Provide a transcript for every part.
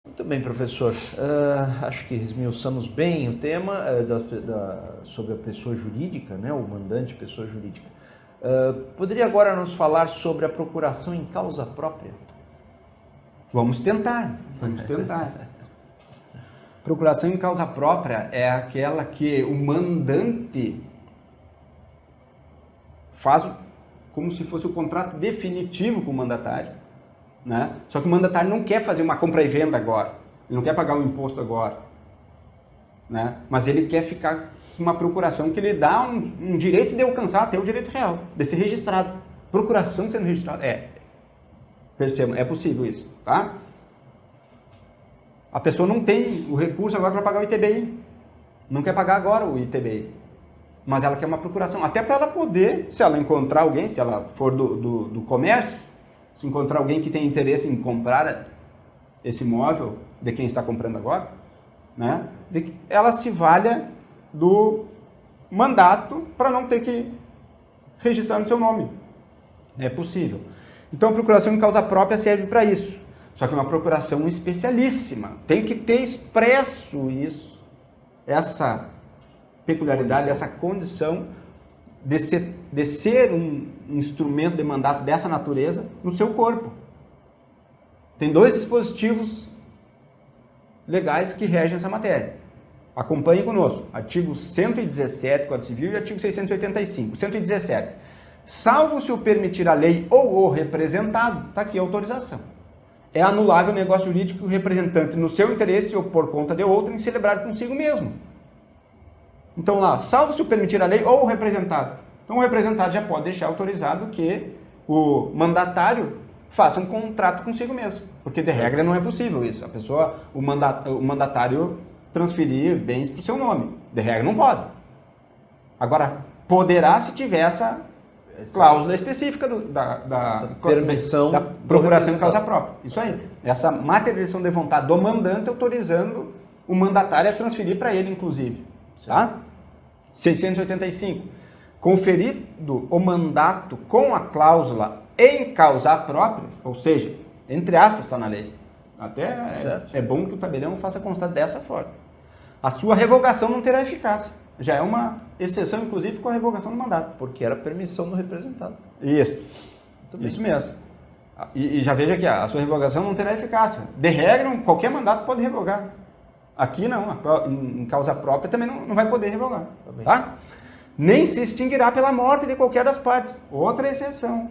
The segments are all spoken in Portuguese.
Muito bem, professor. Acho que esmiuçamos bem o tema sobre a pessoa jurídica, né? O mandante pessoa jurídica. Poderia agora nos falar sobre a procuração em causa própria? Vamos tentar. Procuração em causa própria é aquela que o mandante faz como se fosse o contrato definitivo com o mandatário, né? Só que o mandatário não quer fazer uma compra e venda agora, ele não quer pagar o imposto agora, né? Mas ele quer ficar com uma procuração que lhe dá um direito de alcançar até o direito real, de ser registrado. Procuração sendo registrada, percebam, é possível isso, tá? A pessoa não tem o recurso agora para pagar o ITBI, não quer pagar agora o ITBI, mas ela quer uma procuração, até para ela poder, se ela encontrar alguém, se ela for do comércio, se encontrar alguém que tem interesse em comprar esse imóvel de quem está comprando agora, né, de que ela se valha do mandato para não ter que registrar no seu nome. É possível. Então, a procuração em causa própria serve para isso. Só que é uma procuração especialíssima. Tem que ter expresso isso, essa peculiaridade, essa condição de ser um instrumento de mandato dessa natureza no seu corpo. Tem 2 dispositivos legais que regem essa matéria. Acompanhe conosco. Artigo 117 do Código Civil e artigo 685. 117. Salvo se o permitir a lei ou o representado, está aqui a autorização. É anulável o negócio jurídico que o representante, no seu interesse ou por conta de outro, em celebrar consigo mesmo. Então lá, salvo se o permitir a lei ou o representado. Então o representado já pode deixar autorizado que o mandatário faça um contrato consigo mesmo. Porque de regra não é possível isso. A pessoa, o mandatário transferir bens para o seu nome. De regra não pode. Agora, poderá se tiver essa cláusula específica da permissão da procuração em causa própria. Isso aí. Essa materialização de vontade do mandante autorizando o mandatário a transferir para ele, inclusive. Tá? 685. Conferido o mandato com a cláusula em causa própria, ou seja, entre aspas está na lei. Até é bom que o tabelião faça constar dessa forma. A sua revogação não terá eficácia. Já é uma exceção, inclusive, com a revogação do mandato. Porque era permissão do representado. Isso mesmo. E já veja que a sua revogação não terá eficácia. De regra, qualquer mandato pode revogar. Aqui não, em causa própria também não vai poder revogar. Tá? Nem se extinguirá pela morte de qualquer das partes. Outra exceção.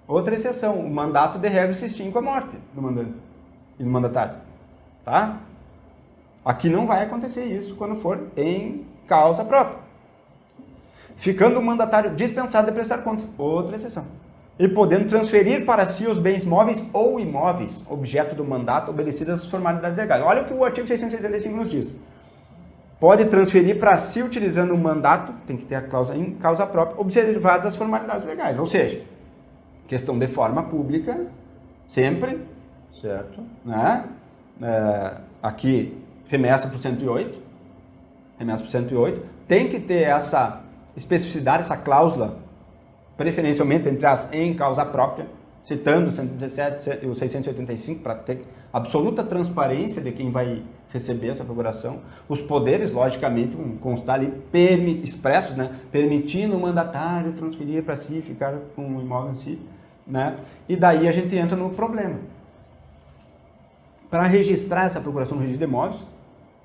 O mandato de regra se extingue com a morte do mandante e do mandatário. Tá? Aqui não vai acontecer isso quando for em causa própria. Ficando o mandatário dispensado de prestar contas. Outra exceção. E podendo transferir para si os bens móveis ou imóveis, objeto do mandato, obedecidas as formalidades legais. Olha o que o artigo 685 nos diz. Pode transferir para si utilizando o mandato, tem que ter a cláusula em causa própria, observadas as formalidades legais. Ou seja, questão de forma pública, sempre, certo? Né? Aqui, remessa para o 108, tem que ter essa especificidade, essa cláusula, preferencialmente, entre aspas, em causa própria, citando o 117 e o 685, para ter absoluta transparência de quem vai receber essa procuração. Os poderes, logicamente, vão constar ali expressos, né? Permitindo o mandatário transferir para si, ficar com o imóvel em si, né? E daí a gente entra no problema. Para registrar essa procuração no registro de imóveis,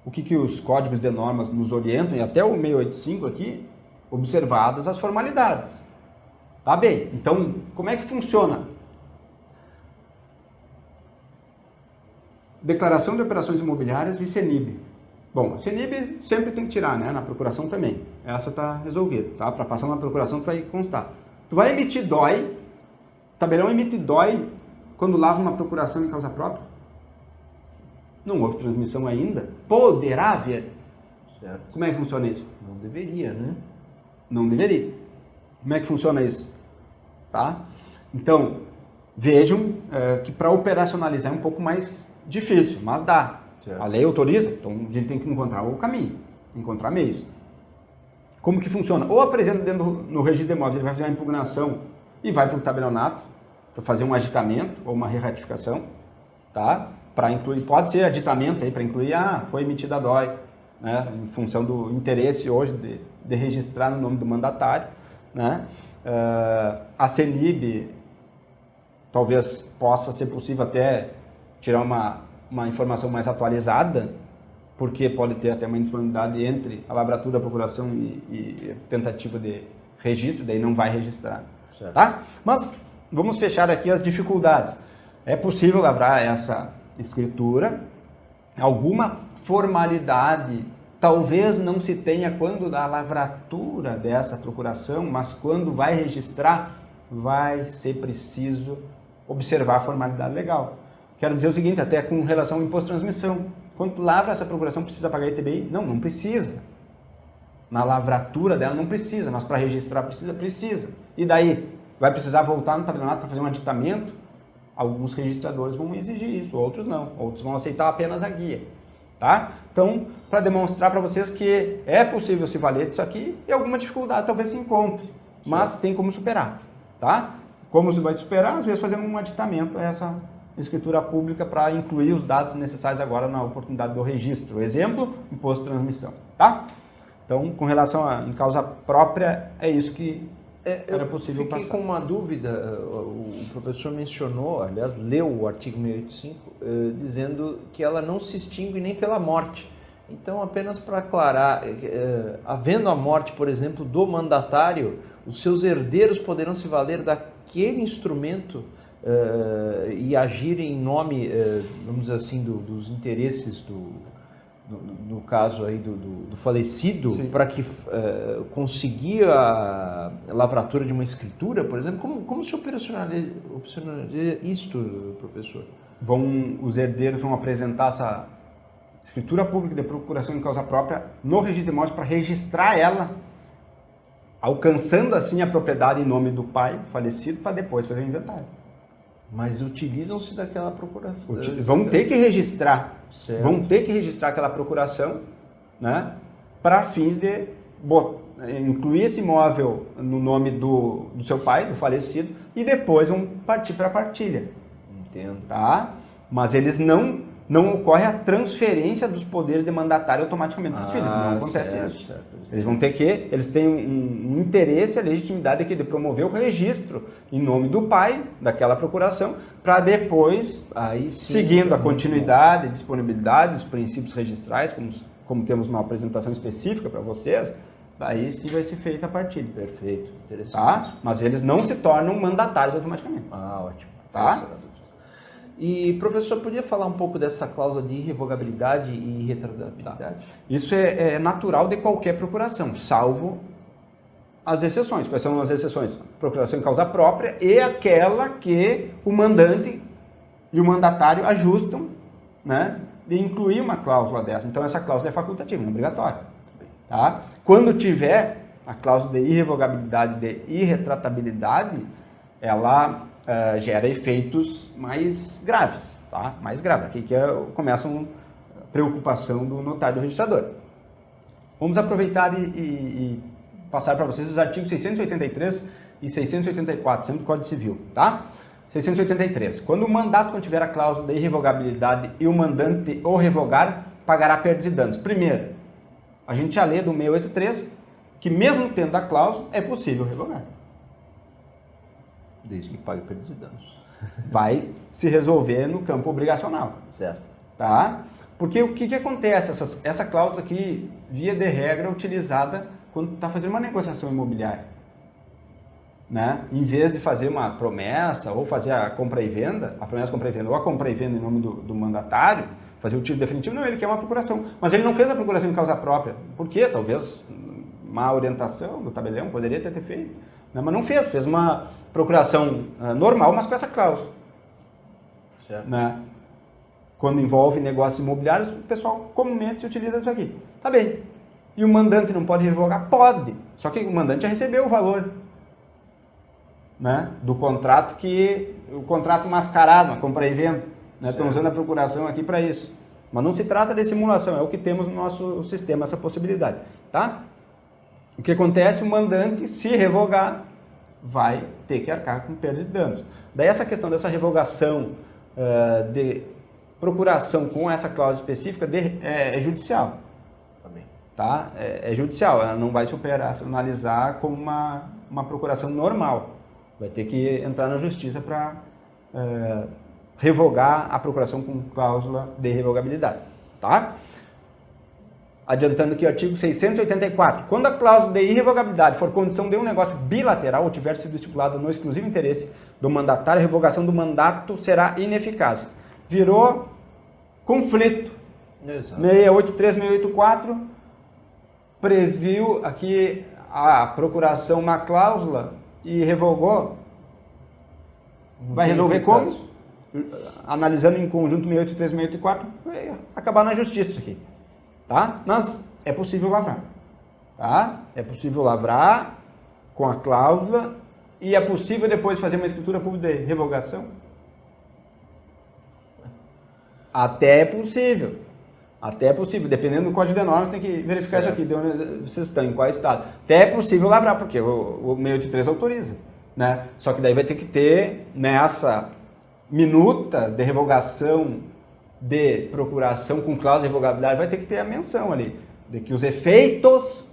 o que os códigos de normas nos orientam, e até o 685 aqui, observadas as formalidades. Tá bem, então como é que funciona? Declaração de operações imobiliárias e CENIB. Bom, a CENIB sempre tem que tirar, né? Na procuração também. Essa está resolvida, tá? Para passar na procuração tu vai constar. Tu vai emitir DOI, o tabelião emite DOI quando lava uma procuração em causa própria? Não houve transmissão ainda? Poderá haver. Certo. Como é que funciona isso? Não deveria, né? Não deveria. Como é que funciona isso? Tá? Então, vejam que para operacionalizar é um pouco mais difícil, mas dá. Certo. A lei autoriza, então a gente tem que encontrar o caminho, encontrar meios. Como que funciona? Ou apresenta no registro de imóveis, ele vai fazer uma impugnação e vai para o tabelionato para fazer um aditamento ou uma reratificação, tá? Para incluir, pode ser aditamento aí para incluir, foi emitida a DOI, né? Em função do interesse hoje de registrar no nome do mandatário, né? A CENIB talvez possa ser possível até tirar uma informação mais atualizada, porque pode ter até uma indisponibilidade entre a lavratura, a procuração e tentativa de registro, daí não vai registrar, tá? Mas vamos fechar aqui as dificuldades. É possível lavrar essa escritura, alguma formalidade talvez não se tenha quando da lavratura dessa procuração, mas quando vai registrar, vai ser preciso observar a formalidade legal. Quero dizer o seguinte, até com relação ao imposto de transmissão. Quando lavra essa procuração, precisa pagar ITBI? Não precisa. Na lavratura dela não precisa, mas para registrar precisa. E daí? Vai precisar voltar no tabelionato para fazer um aditamento? Alguns registradores vão exigir isso, outros não. Outros vão aceitar apenas a guia. Tá? Então, para demonstrar para vocês que é possível se valer disso aqui, e alguma dificuldade talvez se encontre, mas tem como superar. Tá? Como se vai superar? Às vezes fazendo um aditamento a essa escritura pública para incluir os dados necessários agora na oportunidade do registro. Exemplo, imposto de transmissão. Tá? Então, com relação a em causa própria, é isso que era possível passar. Eu fiquei com uma dúvida, o professor mencionou, aliás, leu o artigo 685, dizendo que ela não se extingue nem pela morte. Então, apenas para aclarar, havendo a morte, por exemplo, do mandatário, os seus herdeiros poderão se valer daquele instrumento e agir em nome, vamos dizer assim, dos interesses no caso aí do falecido, para que conseguir a lavratura de uma escritura, por exemplo. Como se operacionaliza isto, professor? Os herdeiros vão apresentar essa escritura pública de procuração em causa própria no registro de imóveis para registrar ela, alcançando assim a propriedade em nome do pai falecido, para depois fazer o inventário. Mas utilizam-se daquela procuração. Vão ter que registrar. Certo. Vão ter que registrar aquela procuração, né, para fins de incluir esse imóvel no nome do seu pai, do falecido, e depois vão partir para a partilha. Entendo. Tá? Mas eles não ocorre a transferência dos poderes de mandatário automaticamente para os filhos. Não acontece isso. Certo. Eles têm um interesse, a legitimidade aqui de promover o registro em nome do pai daquela procuração, para depois, aí sim, seguindo a continuidade e disponibilidade dos princípios registrais, como temos uma apresentação específica para vocês, aí sim vai ser feita a partilha. Perfeito, interessante. Tá? Mas eles não se tornam mandatários automaticamente. Ótimo. Tá? E, professor, podia falar um pouco dessa cláusula de irrevogabilidade e irretratabilidade? Isso é natural de qualquer procuração, salvo as exceções. Quais são as exceções? Procuração em causa própria e aquela que o mandante e o mandatário ajustam, né, de incluir uma cláusula dessa. Então, essa cláusula é facultativa, não é obrigatória. Tá? Quando tiver a cláusula de irrevogabilidade e de irretratabilidade, ela gera efeitos mais graves, tá? Mais graves. Aqui que começa a preocupação do notário do registrador. Vamos aproveitar e passar para vocês os artigos 683 e 684, sempre do Código Civil, tá? 683. Quando o mandato contiver a cláusula de irrevogabilidade e o mandante o revogar, pagará perdas e danos. Primeiro, a gente já lê do 683 que mesmo tendo a cláusula, é possível revogar. Desde que pague perdas e danos. Vai se resolver no campo obrigacional. Certo. Tá? Porque o que acontece? Essa cláusula aqui, via de regra, é utilizada quando está fazendo uma negociação imobiliária. Né? Em vez de fazer uma promessa ou fazer a compra e venda, a promessa compra e venda ou a compra e venda em nome do mandatário, fazer o título definitivo, não, ele quer uma procuração. Mas ele não fez a procuração em causa própria. Por quê? Talvez má orientação do tabelião, poderia ter feito. Né? Mas não fez uma procuração normal, mas com essa cláusula. Certo. Né? Quando envolve negócios imobiliários, o pessoal comumente se utiliza disso aqui. Tá bem. E o mandante não pode revogar? Pode. Só que o mandante já recebeu o valor, né, do contrato, o contrato mascarado, uma compra e venda. Né? Estão usando a procuração aqui para isso. Mas não se trata de simulação, é o que temos no nosso sistema, essa possibilidade. Tá? O que acontece? O mandante, se revogar, vai ter que arcar com perda de danos. Daí essa questão dessa revogação de procuração com essa cláusula específica é judicial. Tá? É judicial, ela não vai se operacionalizar como uma procuração normal. Vai ter que entrar na justiça para revogar a procuração com cláusula de revogabilidade. Tá? Adiantando aqui o artigo 684. Quando a cláusula de irrevogabilidade for condição de um negócio bilateral ou tiver sido estipulada no exclusivo interesse do mandatário, a revogação do mandato será ineficaz. Virou conflito. Exato. 683, 684 previu aqui a procuração uma cláusula e revogou. Vai resolver como? Analisando em conjunto 683, 684, vai acabar na justiça isso aqui. Tá? Mas é possível lavrar. Tá? É possível lavrar com a cláusula e é possível depois fazer uma escritura pública de revogação? Até é possível. Até é possível. Dependendo do código de normas, tem que verificar certo. Isso aqui, de onde vocês estão, em qual estado. Até é possível lavrar, porque o 683 autoriza. Né? Só que daí vai ter que ter nessa minuta de revogação de procuração com cláusula de revogabilidade, vai ter que ter a menção ali, de que os efeitos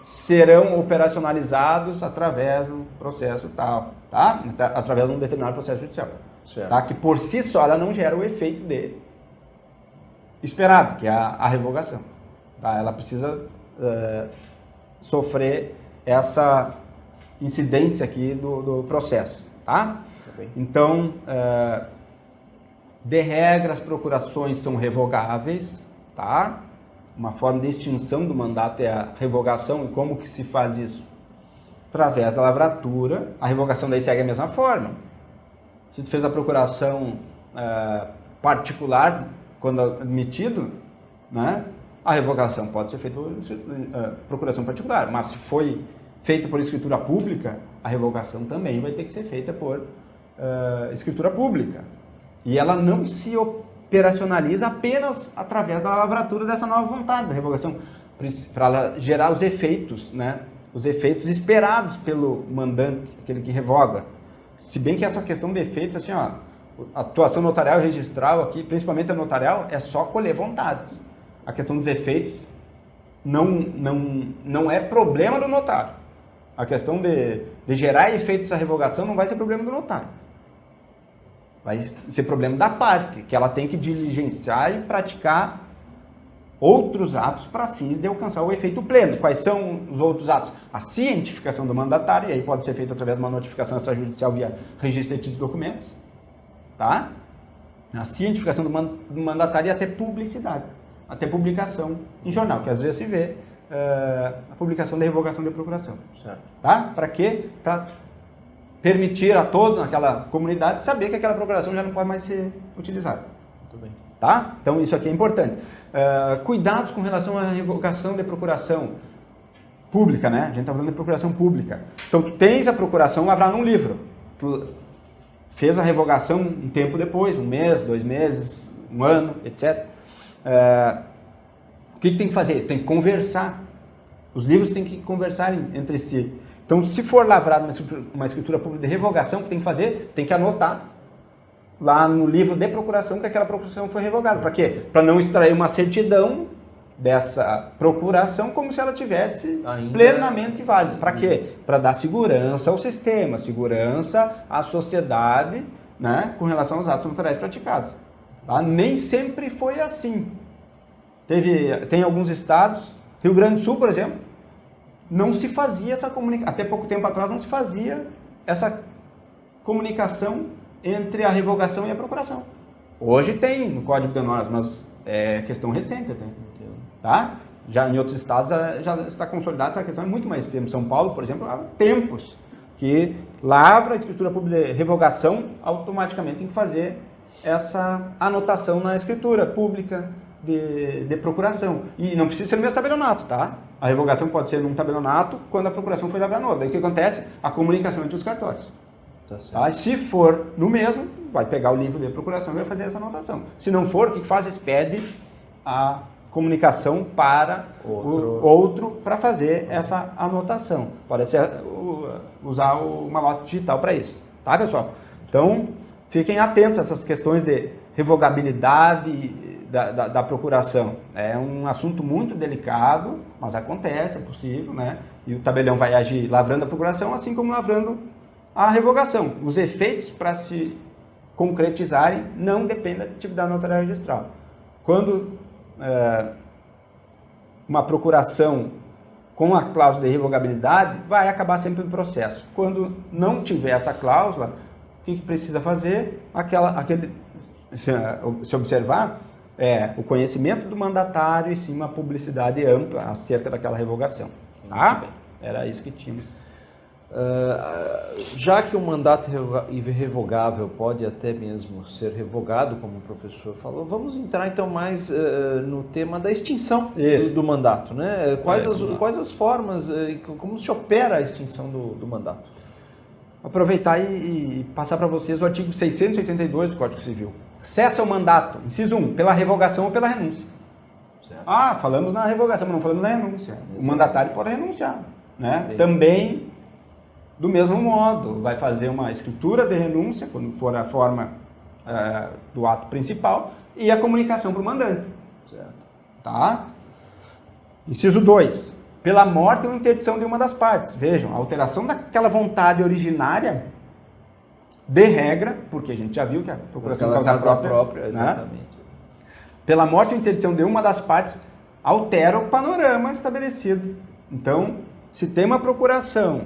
serão operacionalizados através do processo tal, tá? Através de um determinado processo judicial. Tá? Que por si só ela não gera o efeito dele esperado, que é a revogação. Tá? Ela precisa sofrer essa incidência aqui do processo. Tá? Então, de regra, as procurações são revogáveis, tá? Uma forma de extinção do mandato é a revogação. E como que se faz isso? Através da lavratura. A revogação daí segue a mesma forma. Se tu fez a procuração particular, quando admitido, né? A revogação pode ser feita por procuração particular. Mas se foi feita por escritura pública, a revogação também vai ter que ser feita por escritura pública. E ela não se operacionaliza apenas através da lavratura dessa nova vontade da revogação, para ela gerar os efeitos, né? Os efeitos esperados pelo mandante, aquele que revoga. Se bem que essa questão de efeitos, assim, ó, a atuação notarial e registral aqui, principalmente a notarial, é só colher vontades. A questão dos efeitos não é problema do notário. A questão de gerar efeitos da revogação não vai ser problema do notário. Vai ser problema da parte, que ela tem que diligenciar e praticar outros atos para fins de alcançar o efeito pleno. Quais são os outros atos? A cientificação do mandatário, e aí pode ser feito através de uma notificação extrajudicial via registro de títulos e documentos. Tá? A cientificação do mandatário e até publicidade, até publicação em jornal, que às vezes se vê a publicação da revogação de procuração. Certo. Tá? Para quê? Para permitir a todos naquela comunidade saber que aquela procuração já não pode mais ser utilizada. Muito bem. Tá? Então isso aqui é importante. Cuidados com relação à revogação de procuração pública, né? A gente está falando de procuração pública. Então tu tens a procuração lavrar num livro. Tu fez a revogação um tempo depois, 1 mês, 2 meses, 1 ano, etc. O que tem que fazer? Tem que conversar. Os livros têm que conversar entre si. Então, se for lavrado uma escritura pública de revogação, o que tem que fazer? Tem que anotar lá no livro de procuração que aquela procuração foi revogada. Para quê? Para não extrair uma certidão dessa procuração como se ela tivesse plenamente válida. Para quê? Para dar segurança ao sistema, segurança à sociedade, né, com relação aos atos notariais praticados. Tá? Nem sempre foi assim. Tem alguns estados, Rio Grande do Sul, por exemplo, não se fazia essa comunicação, até pouco tempo atrás não se fazia essa comunicação entre a revogação e a procuração. Hoje tem no Código de Normas, mas é questão recente até. Tá? Já em outros estados já está consolidada essa questão, é muito mais tempo. São Paulo, por exemplo, há tempos que lavra a escritura pública de revogação, automaticamente tem que fazer essa anotação na escritura pública de procuração. E não precisa ser no mesmo tabelionato, tá? A revogação pode ser num tabelionato quando a procuração foi lavrada no outro. Daí o que acontece? A comunicação entre os cartórios. Tá? Se for no mesmo, vai pegar o livro de procuração e vai fazer essa anotação. Se não for, o que faz? Expede a comunicação para outro para fazer essa anotação. Pode ser usar uma nota digital para isso, tá, pessoal? Então, fiquem atentos a essas questões de revogabilidade da procuração. É um assunto muito delicado, mas acontece, é possível, né? E o tabelião vai agir lavrando a procuração, assim como lavrando a revogação. Os efeitos para se concretizarem não dependem da atividade notarial registral. Quando uma procuração com a cláusula de revogabilidade, vai acabar sempre o processo. Quando não tiver essa cláusula, o que precisa fazer? Se observar, o conhecimento do mandatário e sim uma publicidade ampla acerca daquela revogação. Tá? Era isso que tínhamos. Já que o mandato irrevogável pode até mesmo ser revogado, como o professor falou, vamos entrar então mais no tema da extinção do mandato, né? Quais as formas, como se opera a extinção do mandato? Aproveitar e passar para vocês o artigo 682 do Código Civil. Cessa o mandato, inciso 1, pela revogação ou pela renúncia. Certo. Falamos na revogação, mas não falamos na renúncia. Exato. O mandatário pode renunciar, né? Também, do mesmo modo, vai fazer uma escritura de renúncia, quando for a forma do ato principal, e a comunicação para o mandante. Certo. Tá? Inciso 2. Pela morte ou interdição de uma das partes. Vejam, a alteração daquela vontade originária, de regra, porque a gente já viu que a procuração de causa própria, exatamente. Né? Pela morte ou interdição de uma das partes, altera o panorama estabelecido. Então, se tem uma procuração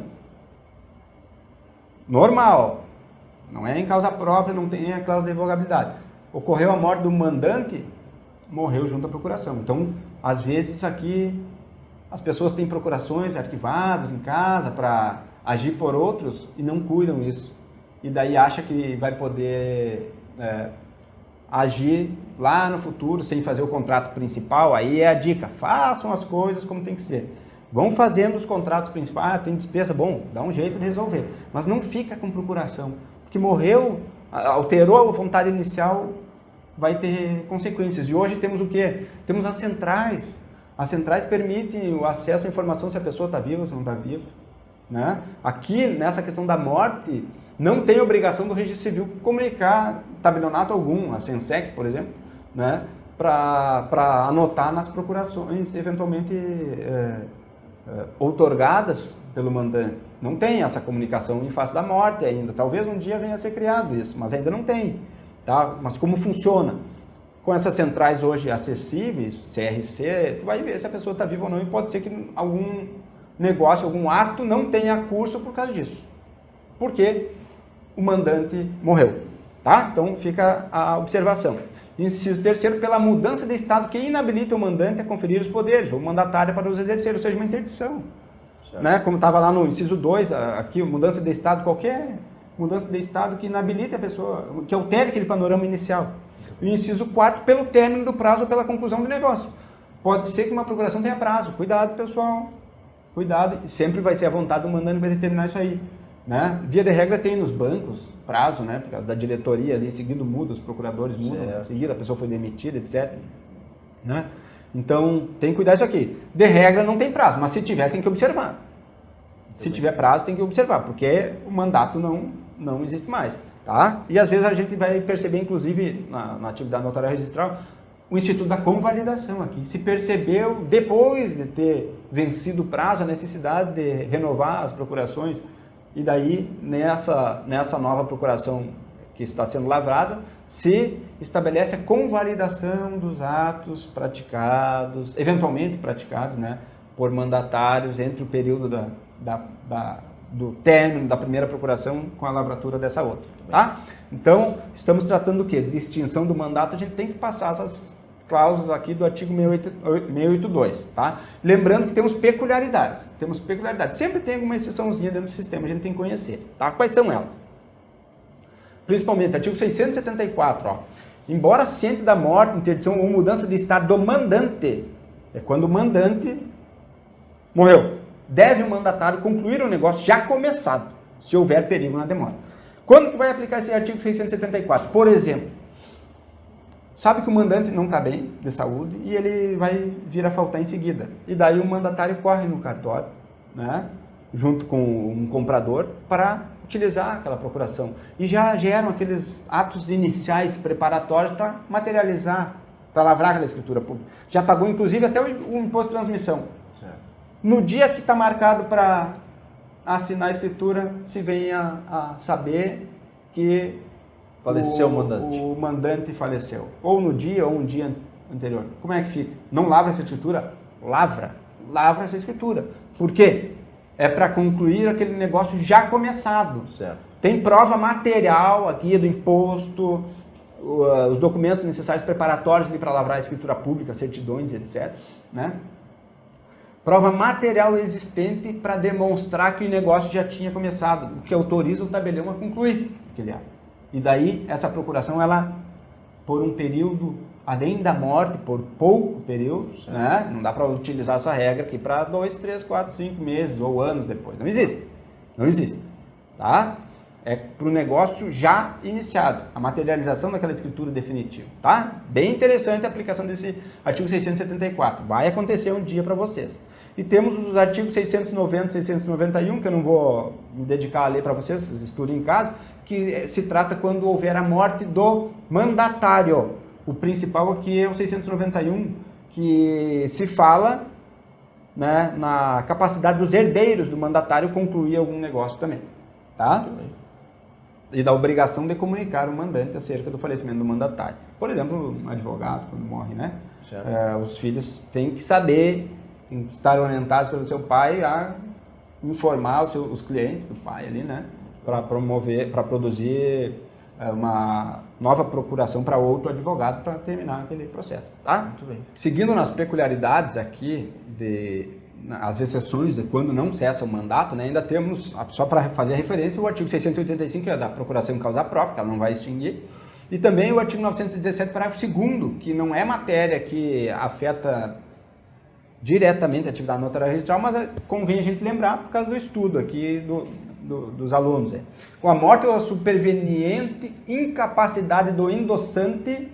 normal, não é em causa própria, não tem a cláusula de revogabilidade, ocorreu a morte do mandante, morreu junto à procuração. Então, às vezes aqui, as pessoas têm procurações arquivadas em casa para agir por outros e não cuidam isso. E daí acha que vai poder agir lá no futuro sem fazer o contrato principal. Aí é a dica, façam as coisas como tem que ser. Vão fazendo os contratos principais, tem despesa, bom, dá um jeito de resolver. Mas não fica com procuração, porque morreu, alterou a vontade inicial, vai ter consequências. E hoje temos o quê? Temos as centrais. As centrais permitem o acesso à informação se a pessoa está viva ou se não está viva. Né? Aqui, nessa questão da morte, não tem obrigação do registro civil comunicar tabelionato algum, a SENSEC, por exemplo, né? Para anotar nas procurações eventualmente outorgadas pelo mandante. Não tem essa comunicação em face da morte ainda. Talvez um dia venha a ser criado isso, mas ainda não tem. Tá? Mas como funciona? Com essas centrais hoje acessíveis, CRC, tu vai ver se a pessoa está viva ou não, e pode ser que algum negócio, algum ato não tenha curso por causa disso. Porque o mandante morreu. Tá? Então fica a observação. Inciso 3º, pela mudança de estado que inabilita o mandante a conferir os poderes, ou mandatário para os exercer, ou seja, uma interdição. Né? Como estava lá no inciso 2, aqui, mudança de estado, qualquer mudança de estado que inabilite a pessoa, que altere aquele panorama inicial. E o inciso 4º, pelo término do prazo ou pela conclusão do negócio. Pode ser que uma procuração tenha prazo. Cuidado, pessoal. Cuidado. Sempre vai ser a vontade do mandante para determinar isso aí. Né? Via de regra tem nos bancos prazo, né? Por causa da diretoria ali, seguido muda, os procuradores mudam, seguido a pessoa foi demitida, etc. Né? Então, tem que cuidar disso aqui. De regra não tem prazo, mas se tiver tem que observar. Se tiver prazo tem que observar, porque o mandato não existe mais. Tá? E às vezes a gente vai perceber, inclusive, na atividade notarial registral, o Instituto da Convalidação aqui. Se percebeu, depois de ter vencido o prazo, a necessidade de renovar as procurações, e daí, nessa nova procuração que está sendo lavrada, se estabelece a convalidação dos atos praticados, eventualmente praticados, né, por mandatários entre o período do término da primeira procuração com a lavratura dessa outra. Tá? Então, estamos tratando do quê? De extinção do mandato, a gente tem que passar essas cláusulas aqui do artigo 682, tá? Lembrando que temos peculiaridades. Sempre tem alguma exceçãozinha dentro do sistema, a gente tem que conhecer, tá? Quais são elas? Principalmente, artigo 674, ó. Embora ciente da morte, interdição ou mudança de estado do mandante, é quando o mandante morreu, deve o mandatário concluir o negócio já começado, se houver perigo na demora. Quando que vai aplicar esse artigo 674? Por exemplo, sabe que o mandante não está bem de saúde e ele vai vir a faltar em seguida. E daí o mandatário corre no cartório, né, junto com um comprador, para utilizar aquela procuração. E já geram aqueles atos iniciais preparatórios para materializar, para lavrar aquela escritura pública. Já pagou, inclusive, até o imposto de transmissão. Certo. No dia que está marcado para assinar a escritura, se vem a saber que Faleceu o mandante. O mandante faleceu. Ou no dia, ou um dia anterior. Como é que fica? Não lavra essa escritura? Lavra. Lavra essa escritura. Por quê? É para concluir aquele negócio já começado. Certo. Tem prova material aqui do imposto, os documentos necessários preparatórios para lavrar a escritura pública, certidões, etc. Né? Prova material existente para demonstrar que o negócio já tinha começado, o que autoriza o tabelião a concluir aquele ato. E daí, essa procuração, ela, por um período, além da morte, por pouco período, né? Não dá para utilizar essa regra aqui para 2, 3, 4, 5 meses ou anos depois. Não existe. Não existe. Tá? É para o negócio já iniciado, a materialização daquela escritura definitiva. Tá? Bem interessante a aplicação desse artigo 674. Vai acontecer um dia para vocês. E temos os artigos 690 e 691, que eu não vou me dedicar a ler para vocês, vocês estudem em casa, que se trata quando houver a morte do mandatário. O principal aqui é o 691, que se fala, né, na capacidade dos herdeiros do mandatário concluir algum negócio também. Tá? E da obrigação de comunicar o mandante acerca do falecimento do mandatário. Por exemplo, um advogado, quando morre, né? Os filhos têm que saber, têm que estar orientados pelo seu pai a informar os clientes do pai ali, né? Para promover, para produzir uma nova procuração para outro advogado para terminar aquele processo, tá? Muito bem. Seguindo nas peculiaridades aqui, as exceções de quando não cessa o mandato, né, ainda temos, só para fazer a referência, o artigo 685, que é da procuração em causa própria, que ela não vai extinguir, e também o artigo 917, parágrafo 2º, que não é matéria que afeta diretamente a atividade notarial registral, mas convém a gente lembrar por causa do estudo aqui dos alunos. Com a morte ou a superveniente incapacidade do endossante,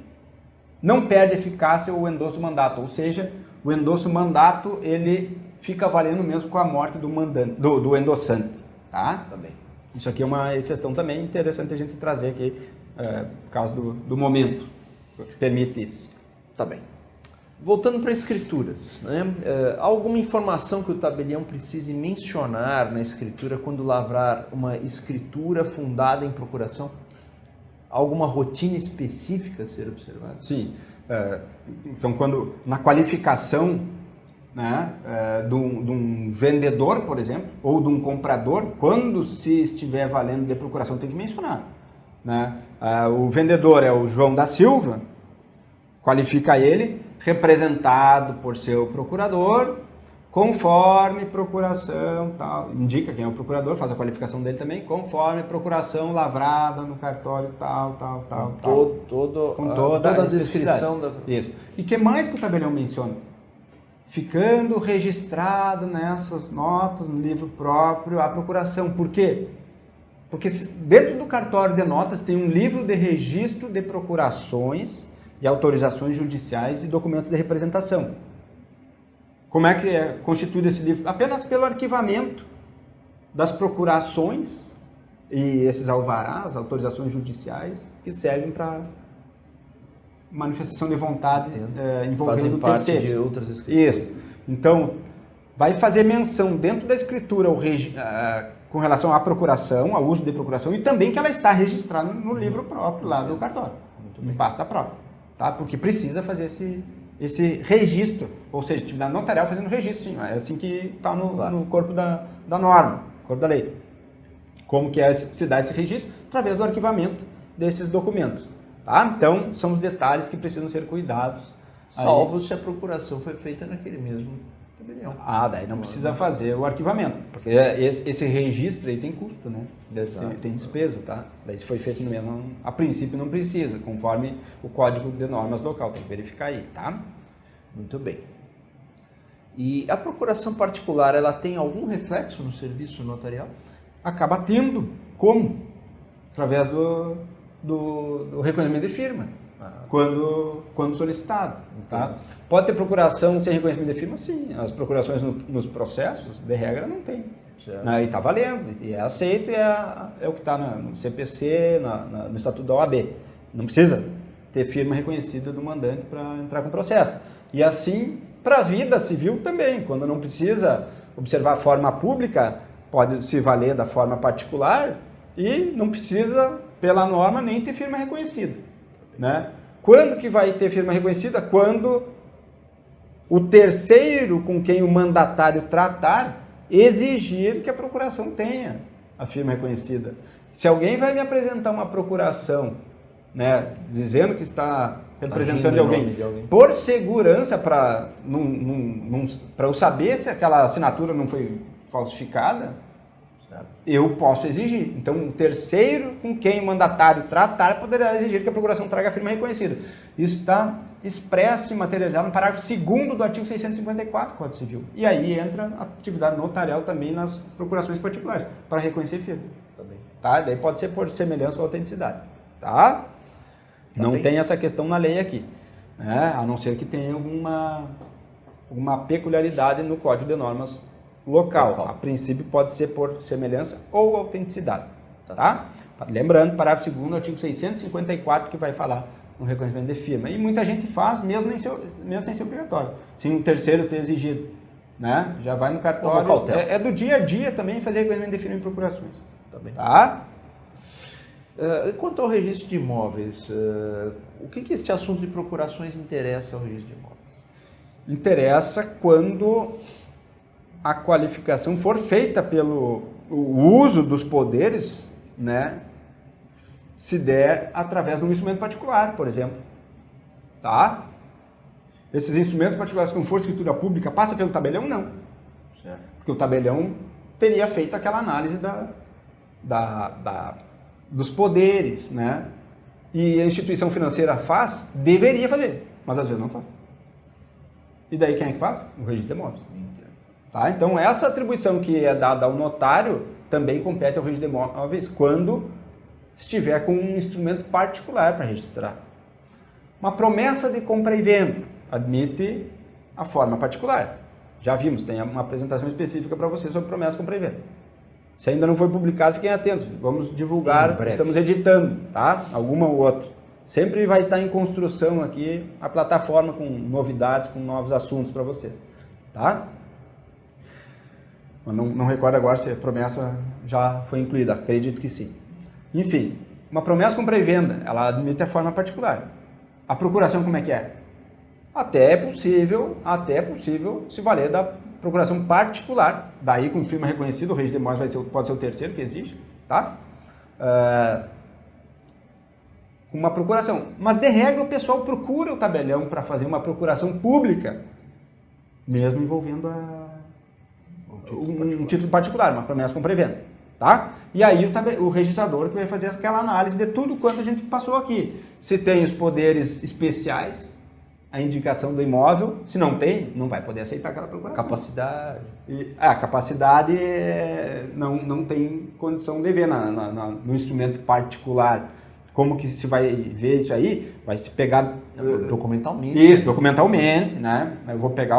não perde eficácia o endosso mandato, ou seja, o endosso mandato ele fica valendo mesmo com a morte do mandante, do endossante, tá? Também. Isso aqui é uma exceção também interessante a gente trazer aqui, por causa do momento que permite isso. Tá bem. Voltando para escrituras, né? Alguma informação que o tabelião precise mencionar na escritura quando lavrar uma escritura fundada em procuração? Alguma rotina específica a ser observada? Sim. Então, quando na qualificação, né, de um vendedor, por exemplo, ou de um comprador, quando se estiver valendo de procuração, tem que mencionar. Né? O vendedor é o João da Silva, qualifica ele, representado por seu procurador, conforme procuração, tal, indica quem é o procurador, faz a qualificação dele também, conforme procuração lavrada no cartório, tal. Com toda a descrição da... Isso. E o que mais que o tabelião menciona? Ficando registrado nessas notas, no livro próprio, a procuração. Por quê? Porque dentro do cartório de notas tem um livro de registro de procurações e autorizações judiciais e documentos de representação. Como é que é constituído esse livro? Apenas pelo arquivamento das procurações e esses alvarás, autorizações judiciais, que servem para manifestação de vontade envolvendo o parte terceiro. de outras escrituras. Isso. Então, vai fazer menção dentro da escritura com relação à procuração, ao uso de procuração, e também que ela está registrada no livro próprio lá do cartório, em pasta própria. Tá? Porque precisa fazer esse registro, ou seja, atividade notarial fazendo registro, sim, é assim que está no corpo da norma, corpo da lei. Como que se dá esse registro? Através do arquivamento desses documentos. Tá? Então, são os detalhes que precisam ser cuidados. Salvo se a procuração foi feita naquele mesmo tabelião. Daí não precisa fazer o arquivamento, porque esse registro aí tem custo, né? Tem despesa, tá? Daí se foi feito no mesmo, a princípio não precisa, conforme o código de normas local, tem que verificar aí, tá? Muito bem. E a procuração particular, ela tem algum reflexo no serviço notarial? Acaba tendo. Como? Através do reconhecimento de firma. quando solicitado. Tá? Pode ter procuração sem reconhecimento de firma? Sim. As procurações nos processos, de regra, não tem. Né? E está valendo, e é aceito, e é o que está no CPC, no Estatuto da OAB. Não precisa ter firma reconhecida do mandante para entrar com o processo. E assim, para a vida civil também, quando não precisa observar a forma pública, pode se valer da forma particular e não precisa, pela norma, nem ter firma reconhecida. Né? Quando que vai ter firma reconhecida? Quando o terceiro com quem o mandatário tratar exigir que a procuração tenha a firma reconhecida. Se alguém vai me apresentar uma procuração, né, dizendo que está representando alguém, por segurança, para eu saber se aquela assinatura não foi falsificada, eu posso exigir. Então, um terceiro com quem o mandatário tratar poderá exigir que a procuração traga a firma reconhecida. Isso está expresso e materializado no parágrafo 2º do artigo 654 do Código Civil. E aí entra a atividade notarial também nas procurações particulares, para reconhecer firma. Também. Tá? Daí pode ser por semelhança ou autenticidade. Tá? Não tem essa questão na lei aqui. Né? A não ser que tenha alguma peculiaridade no Código de Normas local. A princípio pode ser por semelhança ou autenticidade. Tá? Lembrando, parágrafo 2º, artigo 654, que vai falar no reconhecimento de firma. E muita gente faz, mesmo sem ser obrigatório. Se um terceiro ter exigido, né? Já vai no cartório. É do dia a dia também fazer reconhecimento de firma em procurações. Tá? Quanto ao registro de imóveis, o que este assunto de procurações interessa ao registro de imóveis? Interessa quando a qualificação for feita pelo uso dos poderes, né, se der através de um instrumento particular, por exemplo. Tá? Esses instrumentos particulares, como for escritura pública, passa pelo tabelião? Não. Certo. Porque o tabelião teria feito aquela análise dos poderes, né? E a instituição financeira deveria fazer, mas às vezes não faz. E daí quem é que faz? O registro de imóveis. Tá? Então essa atribuição que é dada ao notário também compete ao registro de imóveis quando estiver com um instrumento particular para registrar. Uma promessa de compra e venda admite a forma particular. Já vimos, tem uma apresentação específica para você sobre promessa, compra e venda. Se ainda não foi publicado, fiquem atentos. Vamos divulgar, estamos editando, tá? Alguma ou outra. Sempre vai estar em construção aqui a plataforma com novidades, com novos assuntos para vocês, tá? Eu não recordo agora se a promessa já foi incluída, acredito que sim. Enfim, uma promessa compra e venda, ela admite a forma particular. A procuração como é que é? Até é possível se valer da procuração particular, daí com firma reconhecida, o registro de imóveis pode ser o terceiro que existe, tá? Uma procuração. Mas de regra o pessoal procura o tabelião para fazer uma procuração pública, mesmo envolvendo um título particular, uma promessa compra e venda, tá? E aí o registrador que vai fazer aquela análise de tudo quanto a gente passou aqui. Se tem os poderes especiais, a indicação do imóvel, se não tem, não vai poder aceitar aquela procuração. Capacidade. A capacidade não tem condição de ver no instrumento particular. Como que se vai ver isso aí? Vai se pegar... Documentalmente. Isso, documentalmente, né? Eu vou pegar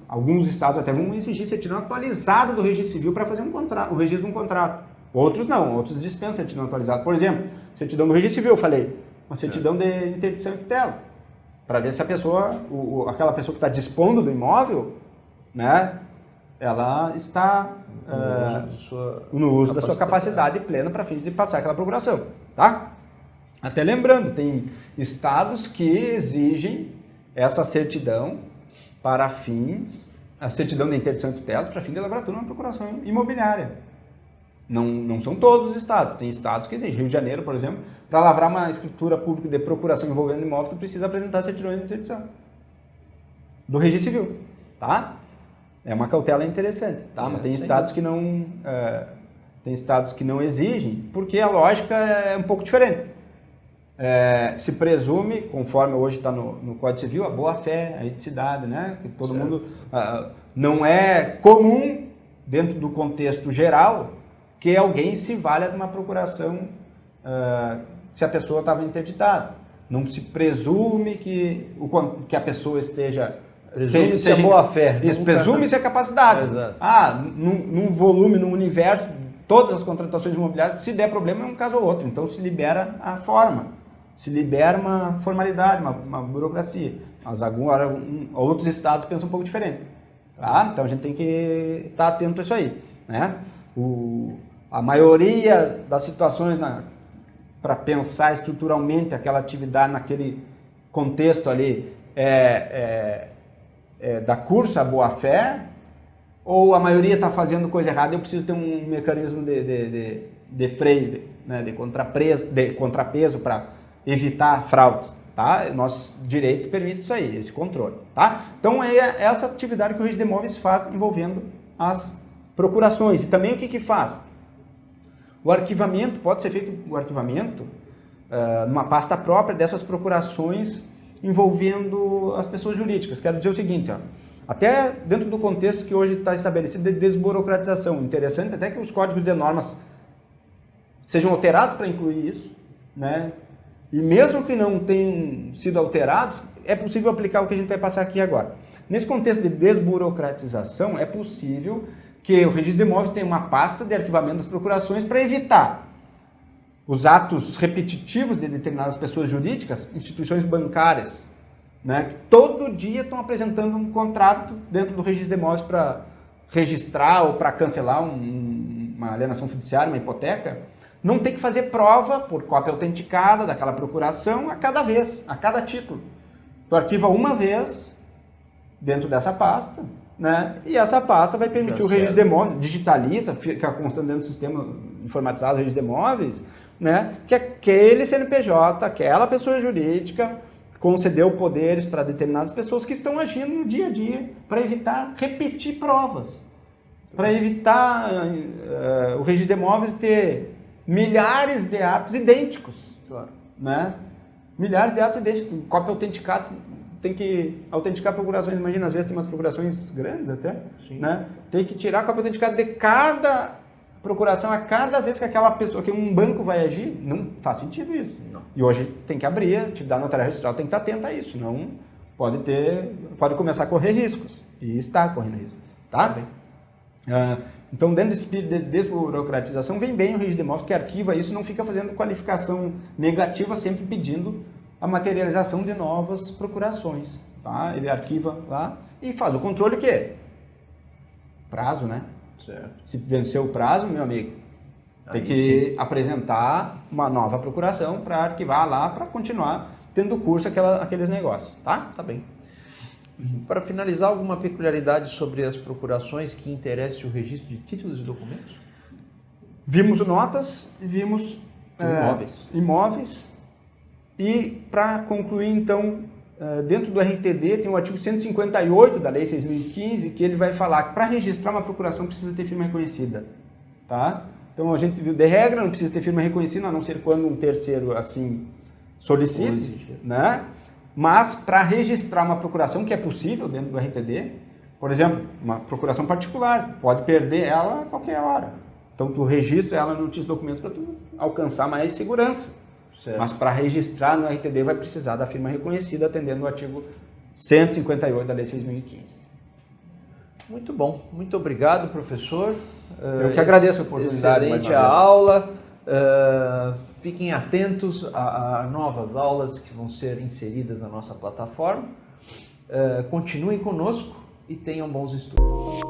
alguns estados até vão exigir certidão atualizada do registro civil para fazer o registro de um contrato. Outros não, outros dispensam certidão atualizada. Por exemplo, certidão do registro civil, eu falei, uma certidão de interdição e tutela, para ver se a pessoa, aquela pessoa que está dispondo do imóvel, né, ela está no uso da sua capacidade plena para fim de passar aquela procuração, tá? Até lembrando, tem estados que exigem essa certidão para fins, a certidão de interdição e tutela para fim de elaboratura de uma procuração imobiliária. Não são todos os estados, tem estados que exigem. Rio de Janeiro, por exemplo, para lavrar uma escritura pública de procuração envolvendo imóvel, tu precisa apresentar certidão de interdição do registro civil, tá? É uma cautela interessante, tá? Mas tem estados que não exigem, porque a lógica é um pouco diferente. Se presume, conforme hoje está no Código Civil, a boa-fé, a eticidade, né? Que todo mundo... não é comum, dentro do contexto geral, que alguém se valha de uma procuração se a pessoa estava interditada. Não se presume que a pessoa esteja... Presume-se a boa-fé. Isso, presume-se a capacidade. Exato. Num volume, num universo, todas as contratações imobiliárias, se der problema, é um caso ou outro. Então, se libera a forma. Se libera uma formalidade, uma burocracia. Mas agora, outros estados pensam um pouco diferente. Tá? Então, a gente tem que estar atento a isso aí. Né? A maioria das situações para pensar estruturalmente aquela atividade naquele contexto ali da curso à boa-fé, ou a maioria está fazendo coisa errada, eu preciso ter um mecanismo de freio, né, de contrapeso para evitar fraudes. Tá? Nosso direito permite isso aí, esse controle. Tá? Então é essa atividade que o Registro de Imóveis faz envolvendo as procurações. E também o que faz? O arquivamento, pode ser feito numa pasta própria dessas procurações envolvendo as pessoas jurídicas. Quero dizer o seguinte, até dentro do contexto que hoje está estabelecido de desburocratização, interessante até que os códigos de normas sejam alterados para incluir isso, né? E mesmo que não tenham sido alterados, é possível aplicar o que a gente vai passar aqui agora. Nesse contexto de desburocratização, é possível que o Registro de Imóveis tenha uma pasta de arquivamento das procurações para evitar os atos repetitivos de determinadas pessoas jurídicas, instituições bancárias, né, que todo dia estão apresentando um contrato dentro do Registro de Imóveis para registrar ou para cancelar uma alienação fiduciária, uma hipoteca, não tem que fazer prova por cópia autenticada daquela procuração a cada vez, a cada título. Tu arquiva uma vez dentro dessa pasta, né? E essa pasta vai permitir o Registro de Imóveis, digitaliza, fica constando dentro do sistema informatizado do Registro de Imóveis, né? Que aquele CNPJ, aquela pessoa jurídica concedeu poderes para determinadas pessoas que estão agindo no dia a dia para evitar repetir provas, para evitar o Registro de Imóveis ter milhares de atos idênticos, claro, né? Milhares de atos idênticos, cópia autenticada, tem que autenticar procurações, imagina, às vezes tem umas procurações grandes até, né? Tem que tirar a cópia autenticada de cada procuração a cada vez que aquela pessoa, que um banco vai agir, não faz sentido isso. Não. E hoje tem que abrir, a atividade notarial registral tem que estar atenta a isso, não pode começar a correr riscos, e está correndo risco, tá? Então, dentro desse espírito de desburocratização, vem bem o Registro de Imóveis que arquiva isso, não fica fazendo qualificação negativa, sempre pedindo a materialização de novas procurações, tá? Ele arquiva lá e faz o controle que é prazo, né? Certo. Se venceu o prazo, meu amigo, tem que apresentar uma nova procuração para arquivar lá, para continuar tendo curso aqueles negócios, tá? Tá bem. Para finalizar, alguma peculiaridade sobre as procurações que interesse o registro de títulos e documentos? Vimos notas, vimos imóveis. E para concluir, então, dentro do RTD tem o artigo 158 da Lei 6.015, que ele vai falar que para registrar uma procuração precisa ter firma reconhecida. Tá? Então a gente viu de regra, não precisa ter firma reconhecida, a não ser quando um terceiro assim solicite, né? Mas para registrar uma procuração, que é possível dentro do RTD, por exemplo, uma procuração particular, pode perder ela a qualquer hora. Então tu registra ela no título de documentos para tu alcançar mais segurança. Certo. Mas para registrar no RTD vai precisar da firma reconhecida, atendendo o artigo 158 da Lei 6.015. Muito bom. Muito obrigado, professor. Eu que agradeço a oportunidade. Excelente a aula. Fiquem atentos a novas aulas que vão ser inseridas na nossa plataforma. Continuem conosco e tenham bons estudos.